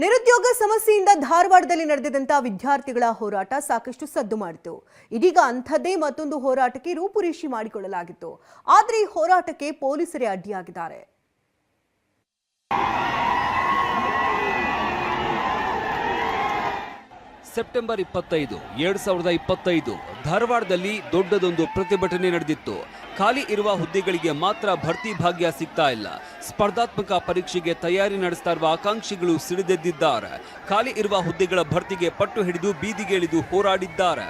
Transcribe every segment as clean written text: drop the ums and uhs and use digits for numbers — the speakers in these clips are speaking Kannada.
ನಿರುದ್ಯೋಗ ಸಮಸ್ಯೆಯಿಂದ ಧಾರವಾಡದಲ್ಲಿ ನಡೆದಿದ್ದಂತ ವಿದ್ಯಾರ್ಥಿಗಳ ಹೋರಾಟ ಸಾಕಷ್ಟು ಸದ್ದು ಮಾಡಿತು. ಇದೀಗ ಅಂಥದ್ದೇ ಮತ್ತೊಂದು ಹೋರಾಟಕ್ಕೆ ರೂಪುರೇಷೆ ಮಾಡಿಕೊಳ್ಳಲಾಗಿತ್ತು. ಆದರೆ ಈ ಹೋರಾಟಕ್ಕೆ ಪೊಲೀಸರೇ ಅಡ್ಡಿಯಾಗಿದ್ದಾರೆ. ಸೆಪ್ಟೆಂಬರ್ 25, 2025 ಧಾರವಾಡದಲ್ಲಿ ದೊಡ್ಡದೊಂದು ಪ್ರತಿಭಟನೆ ನಡೆದಿತ್ತು. ಖಾಲಿ ಇರುವ ಹುದ್ದೆಗಳಿಗೆ ಮಾತ್ರ ಭರ್ತಿ ಭಾಗ್ಯ ಸಿಗ್ತಾ ಇಲ್ಲ. ಸ್ಪರ್ಧಾತ್ಮಕ ಪರೀಕ್ಷೆಗೆ ತಯಾರಿ ನಡೆಸ್ತಾ ಇರುವ ಆಕಾಂಕ್ಷಿಗಳು ಸಿಡಿದೆದ್ದಿದ್ದಾರೆ. ಖಾಲಿ ಇರುವ ಹುದ್ದೆಗಳ ಭರ್ತಿಗೆ ಪಟ್ಟು ಹಿಡಿದು ಬೀದಿಗಿಳಿದು ಹೋರಾಡಿದ್ದಾರೆ.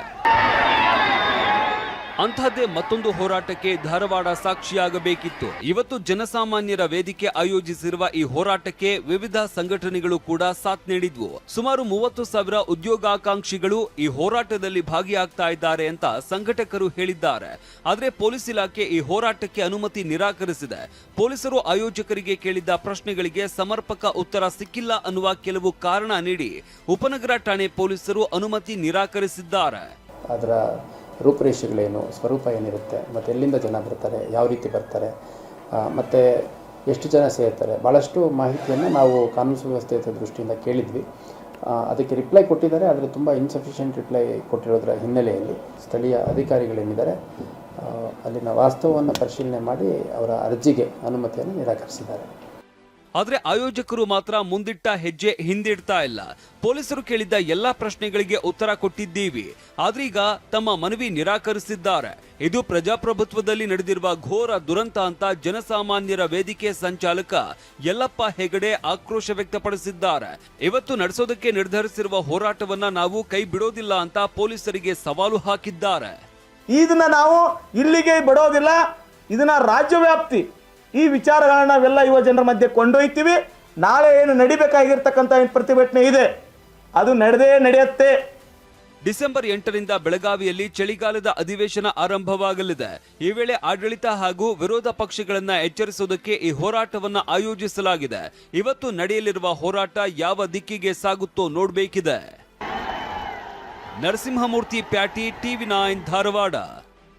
ಅಂತಹದ್ದೇ ಮತ್ತೊಂದು ಹೋರಾಟಕ್ಕೆ ಧಾರವಾಡ ಸಾಕ್ಷಿಯಾಗಬೇಕಿತ್ತು. ಇವತ್ತು ಜನಸಾಮಾನ್ಯರ ವೇದಿಕೆ ಆಯೋಜಿಸಿರುವ ಈ ಹೋರಾಟಕ್ಕೆ ವಿವಿಧ ಸಂಘಟನೆಗಳು ಕೂಡ ಸಾಥ್ ನೀಡಿದ್ವು. ಸುಮಾರು 30,000 ಉದ್ಯೋಗಾಕಾಂಕ್ಷಿಗಳು ಈ ಹೋರಾಟದಲ್ಲಿ ಭಾಗಿಯಾಗ್ತಾ ಇದ್ದಾರೆ ಅಂತ ಸಂಘಟಕರು ಹೇಳಿದ್ದಾರೆ. ಆದರೆ ಪೊಲೀಸ್ ಇಲಾಖೆ ಈ ಹೋರಾಟಕ್ಕೆ ಅನುಮತಿ ನಿರಾಕರಿಸಿದೆ. ಪೊಲೀಸರು ಆಯೋಜಕರಿಗೆ ಕೇಳಿದ್ದ ಪ್ರಶ್ನೆಗಳಿಗೆ ಸಮರ್ಪಕ ಉತ್ತರ ಸಿಕ್ಕಿಲ್ಲ ಅನ್ನುವ ಕೆಲವು ಕಾರಣ ನೀಡಿ ಉಪನಗರ ಠಾಣೆ ಪೊಲೀಸರು ಅನುಮತಿ ನಿರಾಕರಿಸಿದ್ದಾರೆ. ಅದರ ರೂಪುರೇಷೆಗಳೇನು, ಸ್ವರೂಪ ಏನಿರುತ್ತೆ, ಮತ್ತು ಎಲ್ಲಿಂದ ಜನ ಬರ್ತಾರೆ, ಯಾವ ರೀತಿ ಬರ್ತಾರೆ, ಮತ್ತು ಎಷ್ಟು ಜನ ಸೇರ್ತಾರೆ, ಭಾಳಷ್ಟು ಮಾಹಿತಿಯನ್ನು ನಾವು ಕಾನೂನು ಸುವ್ಯವಸ್ಥೆಯ ದೃಷ್ಟಿಯಿಂದ ಕೇಳಿದ್ವಿ. ಅದಕ್ಕೆ ರಿಪ್ಲೈ ಕೊಟ್ಟಿದ್ದಾರೆ. ಆದರೆ ತುಂಬ ಇನ್ಸಫಿಷಿಯೆಂಟ್ ರಿಪ್ಲೈ ಕೊಟ್ಟಿರೋದ್ರ ಹಿನ್ನೆಲೆಯಲ್ಲಿ ಸ್ಥಳೀಯ ಅಧಿಕಾರಿಗಳೇನಿದ್ದಾರೆ ಅಲ್ಲಿನ ವಾಸ್ತವವನ್ನು ಪರಿಶೀಲನೆ ಮಾಡಿ ಅವರ ಅರ್ಜಿಗೆ ಅನುಮತಿಯನ್ನು ನಿರಾಕರಿಸಿದ್ದಾರೆ. ಆದ್ರೆ ಆಯೋಜಕರು ಮಾತ್ರ ಮುಂದಿಟ್ಟ ಹೆಜ್ಜೆ ಹಿಂದಿಡ್ತಾ ಇಲ್ಲ. ಪೊಲೀಸರು ಕೇಳಿದ್ದ ಎಲ್ಲಾ ಪ್ರಶ್ನೆಗಳಿಗೆ ಉತ್ತರ ಕೊಟ್ಟಿದ್ದೀವಿ, ಆದ್ರೀಗ ತಮ್ಮ ಮನವಿ ನಿರಾಕರಿಸಿದ್ದಾರೆ. ಇದು ಪ್ರಜಾಪ್ರಭುತ್ವದಲ್ಲಿ ನಡೆದಿರುವ ಘೋರ ದುರಂತ ಅಂತ ಜನಸಾಮಾನ್ಯರ ವೇದಿಕೆ ಸಂಚಾಲಕ ಯಲ್ಲಪ್ಪ ಹೆಗಡೆ ಆಕ್ರೋಶ ವ್ಯಕ್ತಪಡಿಸಿದ್ದಾರೆ. ಇವತ್ತು ನಡೆಸೋದಕ್ಕೆ ನಿರ್ಧರಿಸಿರುವ ಹೋರಾಟವನ್ನ ನಾವು ಕೈ ಬಿಡೋದಿಲ್ಲ ಅಂತ ಪೊಲೀಸರಿಗೆ ಸವಾಲು ಹಾಕಿದ್ದಾರೆ. ಇದನ್ನ ನಾವು ಇಲ್ಲಿಗೆ ಬಿಡೋದಿಲ್ಲ, ಇದನ್ನ ರಾಜ್ಯವ್ಯಾಪ್ತಿ ಈ ವಿಚಾರಗಳನ್ನ ನಾವೆಲ್ಲ ಯುವ ಜನರ ಮಧ್ಯೆ ಕೊಂಡೊಯ್ತೀವಿ. ನಾಳೆ ಏನು ನಡಿಬೇಕಾಗಿರ್ತಕ್ಕಂಥ ಪ್ರತಿಭಟನೆ ಇದೆ, ಅದು ನಡೆಯುತ್ತೆ. ಡಿಸೆಂಬರ್ 8ರಿಂದ ಬೆಳಗಾವಿಯಲ್ಲಿ ಚಳಿಗಾಲದ ಅಧಿವೇಶನ ಆರಂಭವಾಗಲಿದೆ. ಈ ವೇಳೆ ಆಡಳಿತ ಹಾಗೂ ವಿರೋಧ ಪಕ್ಷಗಳನ್ನ ಎಚ್ಚರಿಸುವುದಕ್ಕೆ ಈ ಹೋರಾಟವನ್ನ ಆಯೋಜಿಸಲಾಗಿದೆ. ಇವತ್ತು ನಡೆಯಲಿರುವ ಹೋರಾಟ ಯಾವ ದಿಕ್ಕಿಗೆ ಸಾಗುತ್ತೋ ನೋಡಬೇಕಿದೆ. ನರಸಿಂಹಮೂರ್ತಿ ಪ್ಯಾಟಿ, TV9 ಧಾರವಾಡ.